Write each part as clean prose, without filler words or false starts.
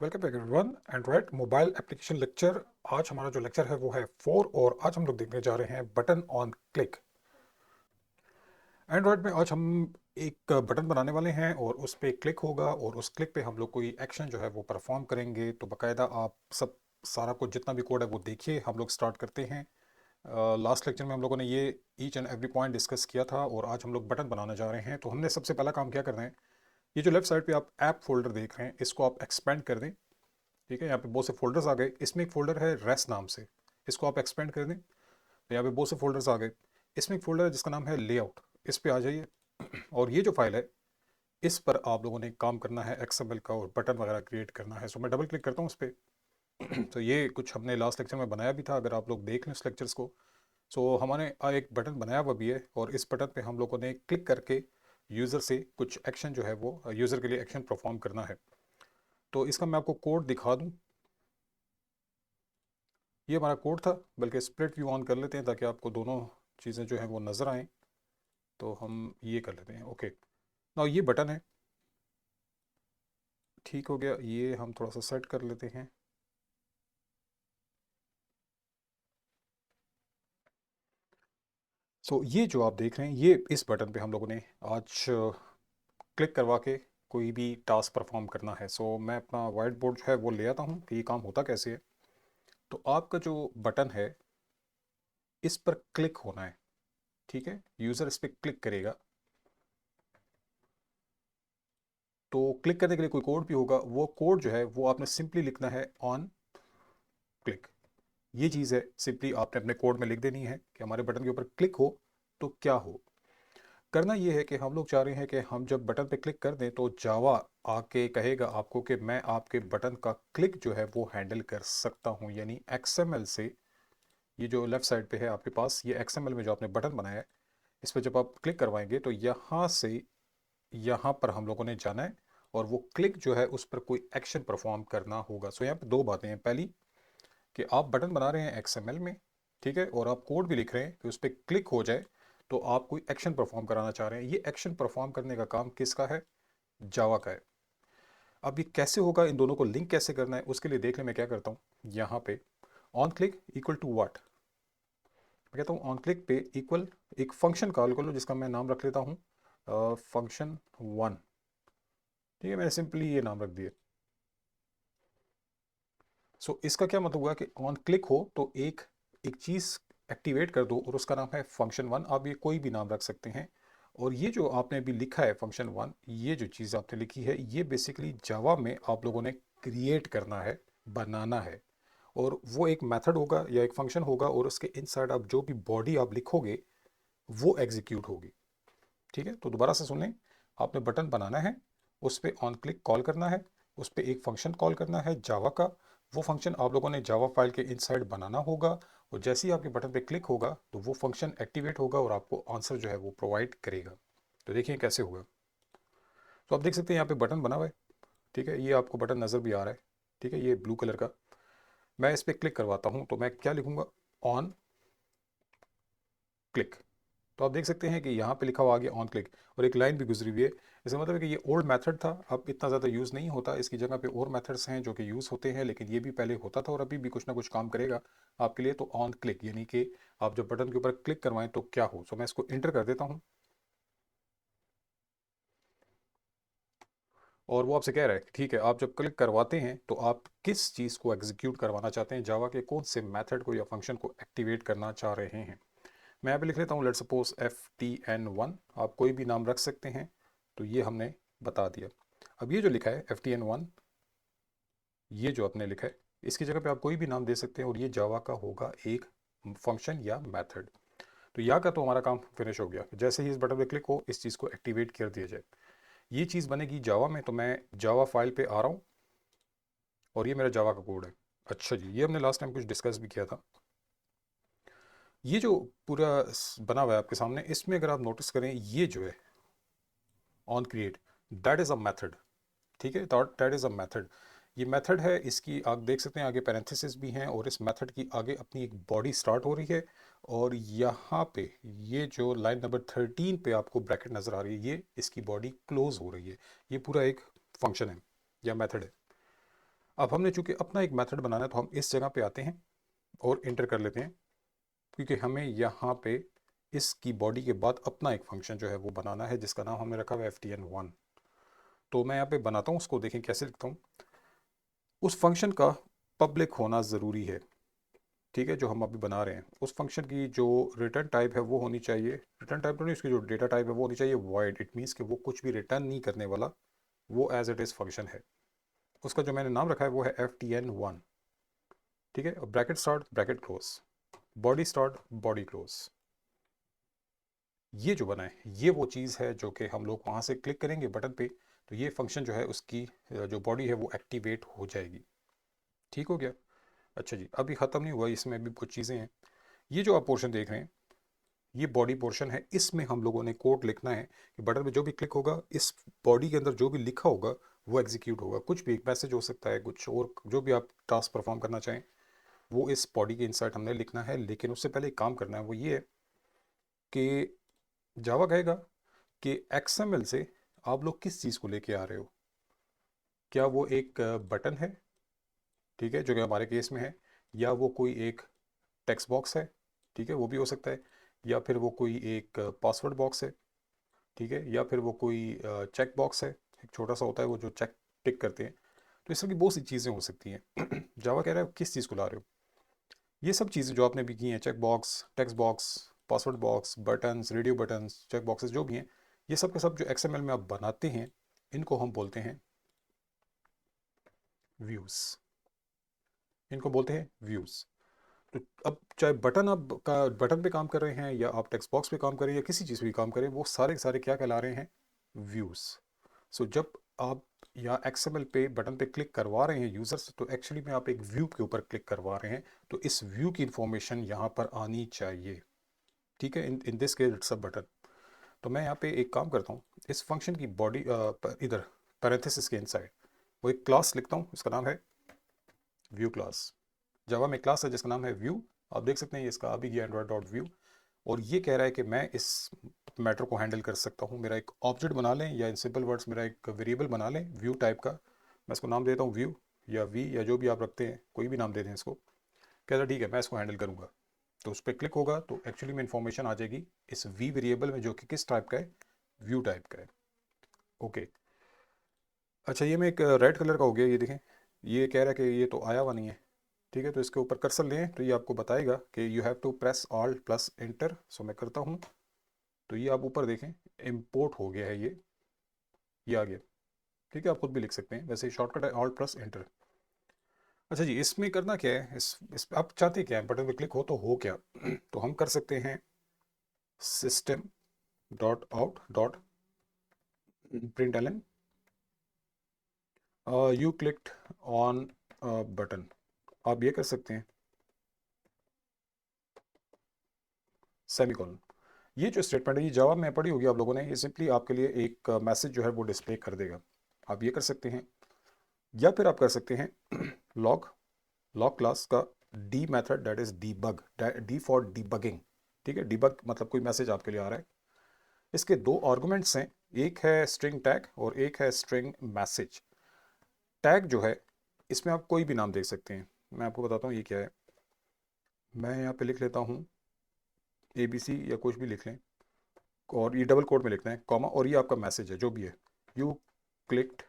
Welcome back everyone. Android mobile application lecture. आज हमारा जो लेक्चर है वो है 4 और आज हम लोग देखने जा रहे हैं बटन ऑन क्लिक। एंड्रॉयड में आज हम एक बटन बनाने वाले हैं और उस पर क्लिक होगा और उस क्लिक पे हम लोग कोई एक्शन जो है वो परफॉर्म करेंगे। तो बाकायदा आप सब सारा कुछ जितना भी कोड है वो देखिए। हम लोग स्टार्ट करते हैं। लास्ट लेक्चर में हम लोगों ने ये each and every point discuss किया था और आज हम लोग बटन बनाने जा रहे हैं। तो हमने सबसे पहला काम क्या करना है, ये जो लेफ्ट साइड पे आप ऐप फोल्डर देख रहे हैं इसको आप एक्सपेंड कर दें। ठीक है, यहाँ पे बहुत से फोल्डर्स आ गए। इसमें एक फोल्डर है रेस नाम से, इसको आप एक्सपेंड कर दें तो यहाँ पे बहुत से फोल्डर्स आ गए। इसमें एक फोल्डर है जिसका नाम है लेआउट, इस पे आ जाइए और ये जो फाइल है इस पर आप लोगों ने काम करना है एक्सएमएल का और बटन वगैरह क्रिएट करना है। सो मैं डबल क्लिक करता हूँ उस पर। तो ये कुछ हमने लास्ट लेक्चर में बनाया भी था, अगर आप लोग देख लें उस लेक्चर्स को। सो हमने एक बटन बनाया हुआ भी है और इस बटन पे हम लोगों ने क्लिक करके यूज़र से कुछ एक्शन जो है वो यूज़र के लिए एक्शन परफॉर्म करना है। तो इसका मैं आपको कोड दिखा दूँ। ये हमारा कोड था, बल्कि स्प्लिट व्यू ऑन कर लेते हैं ताकि आपको दोनों चीज़ें जो हैं वो नज़र आएँ। तो हम ये कर लेते हैं। ओके, ना ये बटन है, ठीक हो गया। ये हम थोड़ा सा सेट कर लेते हैं। सो ये जो आप देख रहे हैं ये इस बटन पे हम लोगों ने आज क्लिक करवा के कोई भी टास्क परफॉर्म करना है। सो मैं अपना वाइट बोर्ड जो है वो ले आता हूँ कि ये काम होता कैसे है। तो आपका जो बटन है इस पर क्लिक होना है। ठीक है, यूज़र इस पर क्लिक करेगा तो क्लिक करने के लिए कोई कोड भी होगा। वो कोड जो है वो आपने सिंपली लिखना है ऑन क्लिक। ये चीज़ है, सिंपली आपने अपने कोड में लिख देनी है कि हमारे बटन के ऊपर क्लिक हो तो क्या हो। करना ये है कि हम लोग चाह रहे हैं कि हम जब बटन पे क्लिक कर दें तो जावा आके कहेगा आपको कि मैं आपके बटन का क्लिक जो है वो हैंडल कर सकता हूँ, यानी एक्सएमएल से। ये जो लेफ्ट साइड पे है आपके पास, ये एक्सएमएल में जो आपने बटन बनाया है इस पर जब आप क्लिक करवाएंगे तो यहाँ से यहाँ पर हम लोगों ने जाना है और वो क्लिक जो है उस पर कोई एक्शन परफॉर्म करना होगा। सो यहाँ पे दो बातें हैं। पहली कि आप बटन बना रहे हैं एक्सएमएल में, ठीक है, और आप कोड भी लिख रहे हैं कि उस पर क्लिक हो जाए तो आप कोई एक्शन परफॉर्म कराना चाह रहे हैं। ये एक्शन परफॉर्म करने का काम किसका है? जावा का है। अब ये कैसे होगा, इन दोनों को लिंक कैसे करना है, उसके लिए देख लें। मैं क्या करता हूँ, यहाँ पे on click equal to what, मैं कहता हूँ ऑन क्लिक पे इक्वल एक फंक्शन कॉल कर लो जिसका मैं नाम रख लेता हूँ फंक्शन वन। ठीक है, मैंने सिंपली ये नाम रख दिया। सो इसका क्या मतलब हुआ कि ऑन क्लिक हो तो एक एक चीज़ एक्टिवेट कर दो और उसका नाम है फंक्शन वन। आप ये कोई भी नाम रख सकते हैं। और ये जो आपने अभी लिखा है फंक्शन वन, ये जो चीज़ आपने लिखी है ये बेसिकली जावा में आप लोगों ने क्रिएट करना है, बनाना है। और वो एक मेथड होगा या एक फंक्शन होगा और उसके इनसाइड आप जो भी बॉडी आप लिखोगे वो एग्जीक्यूट होगी। ठीक है, तो दोबारा से सुन लें। आपने बटन बनाना है, उस पर ऑन क्लिक कॉल करना है, उस पर एक फंक्शन कॉल करना है जावा का। वो फंक्शन आप लोगों ने जावा फाइल के इनसाइड बनाना होगा और जैसे ही आपके बटन पे क्लिक होगा तो वो फंक्शन एक्टिवेट होगा और आपको आंसर जो है वो प्रोवाइड करेगा। तो देखिए कैसे होगा। तो आप देख सकते हैं यहाँ पे बटन बना हुआ है। ठीक है, ये आपको बटन नज़र भी आ रहा है। ठीक है, ये ब्लू कलर का। मैं इस पर क्लिक करवाता हूँ तो मैं क्या लिखूँगा, ऑन क्लिक। तो आप देख सकते हैं कि यहाँ पे लिखा हुआ आ गया ऑन क्लिक और एक लाइन भी गुजरी हुई है। इसका मतलब है कि ये ओल्ड मेथड था, अब इतना ज़्यादा यूज़ नहीं होता। इसकी जगह पे और मेथड्स हैं जो कि यूज़ होते हैं, लेकिन ये भी पहले होता था और अभी भी कुछ ना कुछ काम करेगा आपके लिए। तो ऑन क्लिक यानी कि आप जब बटन के ऊपर क्लिक करवाएं तो क्या हो। सो मैं इसको इंटर कर देता हूँ और वो आपसे कह रहा है कि ठीक है, आप जब क्लिक करवाते हैं तो आप किस चीज़ को एग्जीक्यूट करवाना चाहते हैं, जावा के कौन से मेथड को या फंक्शन को एक्टिवेट करना चाह रहे हैं। मैं यहाँ पे लिख लेता हूँ लेट सपोज FTN1। आप कोई भी नाम रख सकते हैं। तो ये हमने बता दिया। अब ये जो लिखा है FTN1, ये जो आपने लिखा है इसकी जगह पे आप कोई भी नाम दे सकते हैं और ये जावा का होगा एक फंक्शन या मेथड। तो यहाँ का तो हमारा काम फिनिश हो गया। जैसे ही इस बटन पे क्लिक हो इस चीज़ को एक्टिवेट कर दिया जाए, ये चीज़ बनेगी जावा में। तो मैं जावा फाइल पे आ रहा हूँ और ये मेरा जावा का कोड है। अच्छा जी, ये हमने लास्ट टाइम कुछ डिस्कस भी किया था। ये जो पूरा बना हुआ है आपके सामने, इसमें अगर आप नोटिस करें ये जो है on create, that is a method. ठीक है, दैट इज़ अ मेथड। ये मेथड है, इसकी आप देख सकते हैं आगे पैरेंथेसिस भी हैं और इस मेथड की आगे अपनी एक बॉडी स्टार्ट हो रही है। और यहाँ पे ये जो लाइन नंबर 13 पे आपको ब्रैकेट नज़र आ रही है, ये इसकी बॉडी क्लोज हो रही है। ये पूरा एक फंक्शन है या मेथड है। अब हमने चूंकि अपना एक मेथड बनाना है तो हम इस जगह पे आते हैं और इंटर कर लेते हैं, क्योंकि हमें यहाँ पे इसकी बॉडी के बाद अपना एक फंक्शन जो है वो बनाना है, जिसका नाम हमने रखा हुआ है ftn1। तो मैं यहाँ पे बनाता हूँ उसको, देखें कैसे लिखता हूँ। उस फंक्शन का पब्लिक होना ज़रूरी है, ठीक है, जो हम अभी बना रहे हैं। उस फंक्शन की जो रिटर्न टाइप है वो होनी चाहिए, रिटर्न टाइप तो नहीं, उसकी जो डेटा टाइप है वो होनी चाहिए वॉइड। इट मीन्स कि वो कुछ भी रिटर्न नहीं करने वाला, वो एज इट इज़ फंक्शन है। उसका जो मैंने नाम रखा है वो है ftn1, ठीक है। Bracket start bracket close, body start body close. ये जो बना है ये वो चीज़ है जो कि हम लोग वहाँ से क्लिक करेंगे बटन पे, तो ये फंक्शन जो है उसकी जो बॉडी है वो एक्टिवेट हो जाएगी। ठीक हो गया। अच्छा जी, अभी ख़त्म नहीं हुआ, इसमें भी कुछ चीज़ें हैं। ये जो आप पोर्शन देख रहे हैं ये बॉडी पोर्शन है, इसमें हम लोगों ने कोड लिखना है कि बटन पे जो भी क्लिक होगा इस बॉडी के अंदर जो भी लिखा होगा वो एग्जीक्यूट होगा। कुछ भी एक मैसेज हो सकता है, कुछ और जो भी आप टास्क परफॉर्म करना चाहें वो इस बॉडी के इनसाइड हमने लिखना है। लेकिन उससे पहले एक काम करना है, वो ये है कि जावा कहेगा कि एक्सएमएल से आप लोग किस चीज़ को लेके आ रहे हो। क्या वो एक बटन है, ठीक है, जो कि हमारे केस में है, या वो कोई एक टेक्स्ट बॉक्स है, ठीक है, वो भी हो सकता है, या फिर वो कोई एक पासवर्ड बॉक्स है, ठीक है, या फिर वो कोई चेक बॉक्स है, एक छोटा सा होता है वो जो चेक टिक करते हैं। तो इस तरह की बहुत सी चीज़ें हो सकती हैं। जावा कह रहा है किस चीज़ को ला रहे हो। ये सब चीज़ें जो आपने भी की हैं, check box, text box, password box, buttons, radio buttons, check boxes जो भी हैं, ये सब के सब जो एक्सएमएल में आप बनाते हैं इनको हम बोलते हैं व्यूज़। इनको बोलते हैं व्यूज़। तो अब चाहे बटन आप का बटन पे काम कर रहे हैं या आप टेक्स्ट बॉक्स पे काम कर रहे हैं या किसी चीज़ पे भी काम करें, वो सारे के सारे क्या कहला रहे हैं, व्यूज़। सो जब आप या एक्सएमएल पे बटन पे क्लिक करवा रहे हैं यूज़र्स, तो एक्चुअली में आप एक व्यू के ऊपर क्लिक करवा रहे हैं, तो इस व्यू की इंफॉर्मेशन यहाँ पर आनी चाहिए, ठीक है। In this case it's a button. तो मैं यहाँ पे एक काम करता हूँ, इस फंक्शन की बॉडी इधर पैरेंथेसिस के इनसाइड वो एक क्लास लिखता हूँ, इसका नाम है व्यू क्लास। जावा में क्लास है जिसका नाम है व्यू। आप देख सकते हैं ये इसका अभी गया एंड्रॉइड डॉट व्यू, और ये कह रहा है कि मैं इस मैटर को हैंडल कर सकता हूँ। मेरा एक ऑब्जेक्ट बना लें, या इन सिंपल वर्ड्स मेरा एक वेरिएबल बना लें व्यू टाइप का। मैं इसको नाम देता हूँ व्यू या वी, या जो भी आप रखते हैं, कोई भी नाम दे दें इसको। कहता ठीक है मैं इसको हैंडल करूँगा। तो उस पर क्लिक होगा तो एक्चुअली में इन्फॉर्मेशन आ जाएगी इस वी वेरिएबल में, जो कि किस टाइप का है, व्यू टाइप का है। ओके। अच्छा, ये मैं एक रेड कलर का हो गया, ये देखें, ये कह रहा है कि ये तो आया हुआ नहीं है, ठीक है। तो इसके ऊपर कर्सर लें तो ये आपको बताएगा कि you have to press alt plus enter. So मैं करता हूँ, तो ये आप ऊपर देखें इम्पोर्ट हो गया है, ये आ गया, ठीक है। आप खुद भी लिख सकते हैं, वैसे शॉर्टकट है ऑल्ट प्लस एंटर। अच्छा जी, इसमें करना क्या है, इस आप चाहते क्या है, बटन पे क्लिक हो क्या। तो हम कर सकते हैं system dot out dot print L N you clicked on button. आप ये कर सकते हैं सेमीकोलन। ये जो स्टेटमेंट है ये जावा में पढ़ी होगी आप लोगों ने, ये सिंपली आपके लिए एक मैसेज जो है वो डिस्प्ले कर देगा। आप ये कर सकते हैं, या फिर आप कर सकते हैं लॉग लॉग क्लास का D method, that is debug, D for debugging, ठीक है। डीबग मतलब कोई मैसेज आपके लिए आ रहा है। इसके दो आर्गुमेंट्स हैं, एक है स्ट्रिंग टैग और एक है स्ट्रिंग मैसेज। टैग जो है इसमें आप कोई भी नाम देख सकते हैं, मैं आपको बताता हूँ ये क्या है। मैं यहाँ पे लिख लेता हूँ ABC या कुछ भी लिख लें, और ये डबल कोट में लिखना है कॉमा, और ये आपका मैसेज है जो भी है, you clicked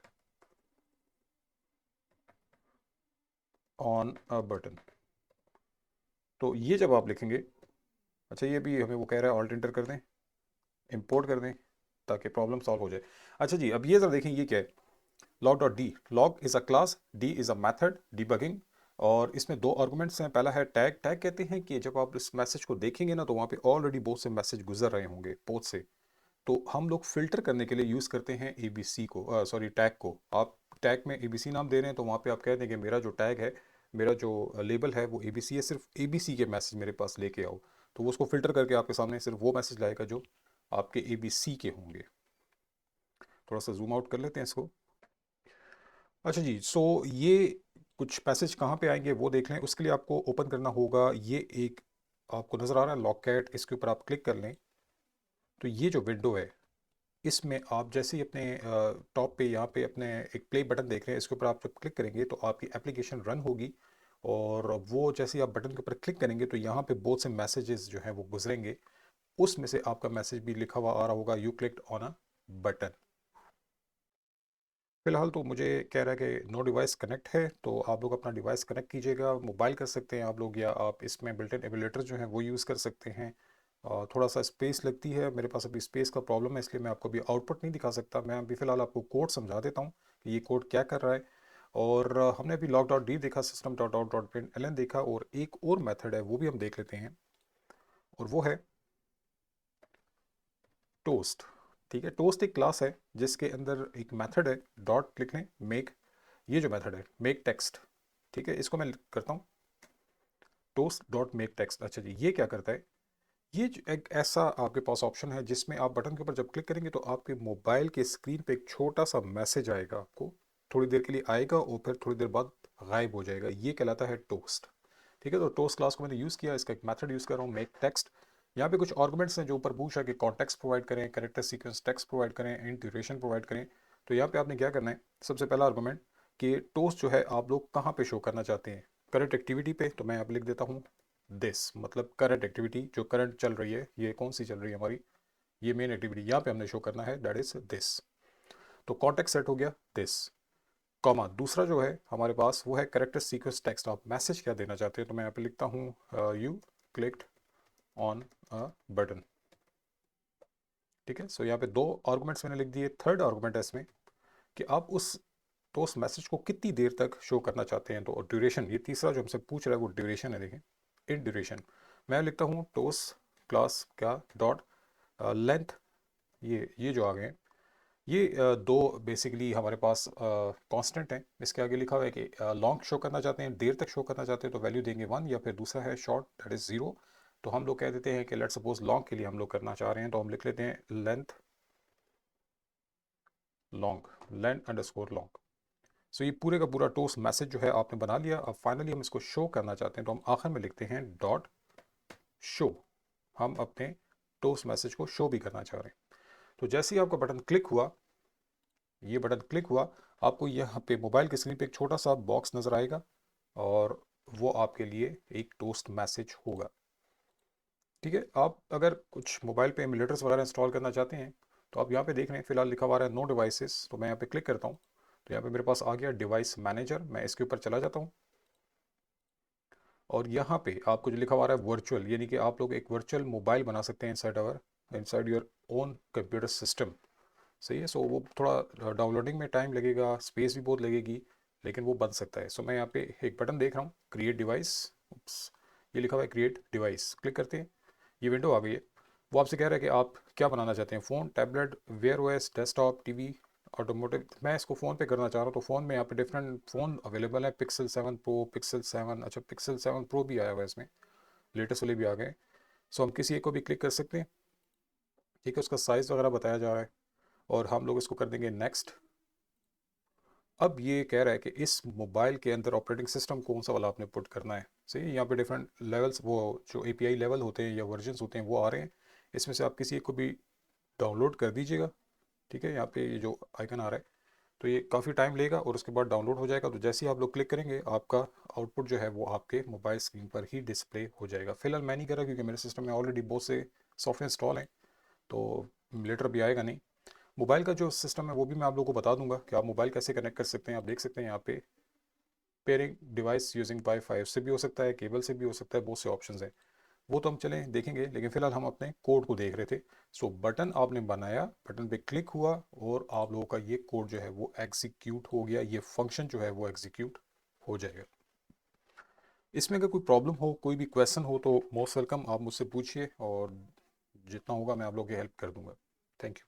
on a button. तो ये जब आप लिखेंगे, अच्छा ये भी हमें वो कह रहा है ऑल्ट एंटर कर दें, इंपोर्ट कर दें, ताकि प्रॉब्लम सॉल्व हो जाए। अच्छा जी, अब ये ज़रा देखें ये क्या है, log dot D. Log is a class, D is a method debugging, और इसमें दो आर्गुमेंट्स हैं। पहला है टैग। टैग कहते हैं कि जब आप इस मैसेज को देखेंगे ना तो वहाँ पे ऑलरेडी बहुत से मैसेज गुजर रहे होंगे पोत से, तो हम लोग फ़िल्टर करने के लिए यूज़ करते हैं ABC को, सॉरी टैग को। आप टैग में ABC नाम दे रहे हैं तो वहाँ पे आप कह दें कि मेरा जो टैग है, मेरा जो लेबल है वो ABC है, सिर्फ ABC के मैसेज मेरे पास लेके आओ। तो वो उसको फ़िल्टर करके आपके सामने सिर्फ वो मैसेज लाएगा जो आपके ABC के होंगे। थोड़ा सा जूम आउट कर लेते हैं इसको। अच्छा जी, सो ये कुछ पैसेज कहाँ पे आएंगे वो देख लें। उसके लिए आपको ओपन करना होगा, ये एक आपको नज़र आ रहा है लॉकैट, इसके ऊपर आप क्लिक कर लें तो ये जो विंडो है इसमें आप जैसे ही अपने टॉप पे यहाँ पे अपने एक प्ले बटन देख रहे हैं, इसके ऊपर आप जब क्लिक करेंगे तो आपकी एप्लीकेशन रन होगी। और वो जैसे ही आप बटन के ऊपर क्लिक करेंगे तो यहाँ पे बहुत से मैसेजेस जो हैं वो गुजरेंगे। उसमें से आपका मैसेज भी लिखा हुआ आ रहा होगा, you clicked on a button. फिलहाल तो मुझे कह रहा है कि नो डिवाइस कनेक्ट है, तो आप लोग अपना डिवाइस कनेक्ट कीजिएगा। मोबाइल कर सकते हैं आप लोग, या आप इसमें बिल्ट इन एमुलेटर जो है वो यूज़ कर सकते हैं। थोड़ा सा स्पेस लगती है, मेरे पास अभी स्पेस का प्रॉब्लम है, इसलिए मैं आपको अभी आउटपुट नहीं दिखा सकता। मैं अभी फ़िलहाल आपको कोड समझा देता हूँ कि ये कोड क्या कर रहा है। और हमने अभी लॉग डॉट डी देखा, system dot out dot print L N देखा, और एक और मेथड है वो भी हम देख लेते हैं, और वो है टोस्ट। ठीक है, टोस्ट एक क्लास है जिसके अंदर एक मेथड है, डॉट लिख लें मेक, ये जो मेथड है मेक टेक्स्ट। ठीक है, इसको मैं करता हूँ टोस्ट डॉट मेक टेक्स्ट। अच्छा जी, ये क्या करता है, ये एक ऐसा आपके पास ऑप्शन है जिसमें आप बटन के ऊपर जब क्लिक करेंगे तो आपके मोबाइल के स्क्रीन पे एक छोटा सा मैसेज आएगा, आपको थोड़ी देर के लिए आएगा और फिर थोड़ी देर बाद गायब हो जाएगा। ये कहलाता है टोस्ट। ठीक है, तो टोस्ट क्लास को मैंने यूज़ किया, इसका एक मेथड यूज़ कर रहा हूँ मेक टेक्स्ट। यहाँ पे कुछ आर्गुमेंट्स हैं जो ऊपर पूछा कि कॉन्टेक्स्ट प्रोवाइड करें, कैरेक्टर सीक्वेंस टेक्स्ट प्रोवाइड करें, एंड ड्यूरेशन प्रोवाइड करें। तो यहाँ पे आपने क्या करना है, सबसे पहला आर्गुमेंट कि टोस्ट जो है आप लोग कहाँ पे शो करना चाहते हैं, करंट एक्टिविटी पे। तो मैं यहाँ पे लिख देता हूँ दिस, मतलब करंट एक्टिविटी जो करंट चल रही है, ये कौन सी चल रही है हमारी, ये मेन एक्टिविटी यहाँ पे हमने शो करना है, दैट इज दिस। तो कॉन्टेक्स्ट सेट हो गया दिस, कॉमा दूसरा जो है हमारे पास वो है कैरेक्टर सीक्वेंस टेक्स्ट। आप मैसेज क्या देना चाहते हैं, तो मैं यहाँ पे लिखता हूँ you clicked on a button. ठीक है, सो यहाँ पे दो आर्गुमेंट्स मैंने लिख दिए। थर्ड आर्गुमेंट है इसमें कि आप उस मैसेज को कितनी देर तक शो करना चाहते हैं, तो ड्यूरेशन, ये तीसरा जो हमसे पूछ रहा है वो ड्यूरेशन है। देखें इन ड्यूरेशन मैं लिखता हूँ टोस क्लास का डॉट लेंथ, ये जो आ गए ये दो बेसिकली हमारे पास कांस्टेंट हैं। इसके आगे लिखा हुआ है कि लॉन्ग शो करना चाहते हैं, देर तक शो करना चाहते हैं तो वैल्यू देंगे 1, या फिर दूसरा है शॉर्ट दैट इज़ 0। तो हम लोग कह देते हैं कि लेट सपोज लॉन्ग के लिए हम लोग करना चाह रहे हैं, तो हम लिख लेते हैं length long, length underscore long. So ये पूरे का पूरा टोस्ट मैसेज जो है आपने बना लिया। अब फाइनली हम इसको शो करना चाहते हैं तो हम आखिर में लिखते हैं डॉट शो। हम अपने टोस्ट मैसेज को शो भी करना चाह रहे हैं। तो जैसे ही आपका बटन क्लिक हुआ, ये बटन क्लिक हुआ, आपको यहाँ पे मोबाइल की स्क्रीन पे एक छोटा सा बॉक्स नज़र आएगा, और वो आपके लिए एक टोस्ट मैसेज होगा। ठीक है, आप अगर कुछ मोबाइल पे एमुलेटर्स वगैरह इंस्टॉल करना चाहते हैं तो आप यहाँ पे देख रहे हैं फिलहाल लिखा हुआ है नो डिवाइसेस, तो मैं यहाँ पे क्लिक करता हूँ तो यहाँ पे मेरे पास आ गया डिवाइस मैनेजर। मैं इसके ऊपर चला जाता हूँ, और यहाँ पे आपको जो लिखा हुआ है वर्चुअल, यानी कि आप लोग एक वर्चुअल मोबाइल बना सकते हैं inside your own computer system. सही है, सो वो थोड़ा डाउनलोडिंग में टाइम लगेगा, स्पेस भी बहुत लगेगी, लेकिन वो बन सकता है। सो मैं यहाँ पे एक बटन देख रहा हूँ क्रिएट डिवाइस, ये लिखा हुआ है क्रिएट डिवाइस, क्लिक करते हैं, ये विंडो आ गई है। वो आपसे कह रहा है कि आप क्या बनाना चाहते हैं, phone, tablet, Wear OS, desktop, TV, automotive. मैं इसको फ़ोन पे करना चाह रहा हूँ, तो फ़ोन में यहाँ पे डिफरेंट फ़ोन अवेलेबल है, पिक्सल 7 प्रो, पिक्सल 7, अच्छा पिक्सल 7 प्रो भी आया हुआ है इसमें, लेटेस्ट वाले भी आ गए। सो हम किसी एक को भी क्लिक कर सकते हैं। ठीक है, उसका साइज़ वगैरह बताया जा रहा है, और हम लोग इसको कर देंगे नेक्स्ट। अब ये कह रहा है कि इस मोबाइल के अंदर ऑपरेटिंग सिस्टम कौन सा वाला आपने पुट करना है। सही है, यहाँ पे डिफरेंट लेवल्स, वो जो एपीआई लेवल होते हैं या वर्जन्स होते हैं वो आ रहे हैं, इसमें से आप किसी एक को भी डाउनलोड कर दीजिएगा। ठीक है, यहाँ पे ये जो आइकन आ रहा है, तो ये काफ़ी टाइम लेगा और उसके बाद डाउनलोड हो जाएगा। तो जैसे ही आप लोग क्लिक करेंगे आपका आउटपुट जो है वो आपके मोबाइल स्क्रीन पर ही डिस्प्ले हो जाएगा। फिलहाल मैं नहीं कर रहा क्योंकि मेरे सिस्टम में ऑलरेडी बहुत से सॉफ्टवेयर इंस्टॉल हैं, तो लेटर भी आएगा नहीं। मोबाइल का जो सिस्टम है वो भी मैं आप लोगों को बता दूंगा कि आप मोबाइल कैसे कनेक्ट कर सकते हैं। आप देख सकते हैं यहाँ पे पेयरिंग डिवाइस यूजिंग वाईफाई, उससे भी हो सकता है, केबल से भी हो सकता है, बहुत से ऑप्शंस हैं, वो तो हम चलें देखेंगे, लेकिन फिलहाल हम अपने कोड को देख रहे थे। सो बटन आपने बनाया, बटन पे क्लिक हुआ, और आप लोगों का ये कोड जो है वो एग्जीक्यूट हो गया, ये फंक्शन जो है वो एग्जीक्यूट हो जाएगा। इसमें अगर कोई प्रॉब्लम हो, कोई भी क्वेश्चन हो, तो मोस्ट वेलकम, आप मुझसे पूछिए और जितना होगा मैं आप लोगों की हेल्प कर दूंगा। Thank you.